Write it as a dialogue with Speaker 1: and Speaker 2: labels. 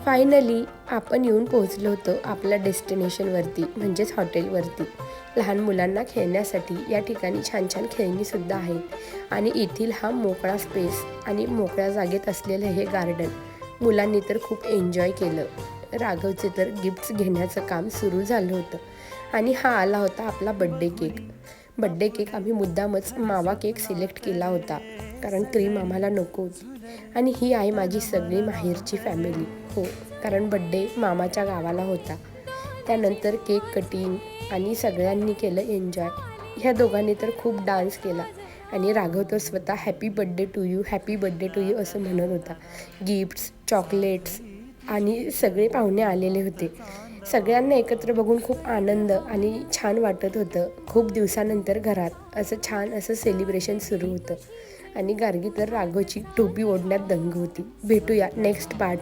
Speaker 1: Finally आपण येऊन पोहोचलो होतो आपल्या डेस्टिनेशनवरती, म्हणजेच हॉटेलवरती. लहान मुलांना खेळण्यासाठी या ठिकाणी छान छान खेळणीसुद्धा आहेत आणि येथील हा मोकळा स्पेस आणि मोकळ्या जागेत असलेलं हे गार्डन मुलांनी तर खूप एन्जॉय केलं. राघवचे तर गिफ्ट्स घेण्याचं काम सुरू झालं होतं आणि हा आला होता आपला बड्डे केक आम्ही मुद्दामच मावा केक सिलेक्ट केला होता, कारण क्रीम आम्हाला नको होती. आणि ही आहे माझी सगळी माहेरची फॅमिली. हो, कारण बड्डे मामाच्या गावाला होता. त्यानंतर केक कटिंग आणि सगळ्यांनी केलं एन्जॉय. ह्या दोघांनी तर खूप डान्स केला आणि राघव तर स्वतः happy birthday to you, happy birthday to you असं म्हणत होता. गिफ्ट्स, चॉकलेट्स आणि सगळे पाहुणे आलेले होते. सगळ्यांना एकत्र बघून खूप आनंद आणि छान वाटत होतं. खूप दिवसानंतर घरात असं छान असं सेलिब्रेशन सुरू होतं आणि गार्गी तर राघवची टोपी ओढण्यात दंग होती. भेटूया नेक्स्ट पार्ट.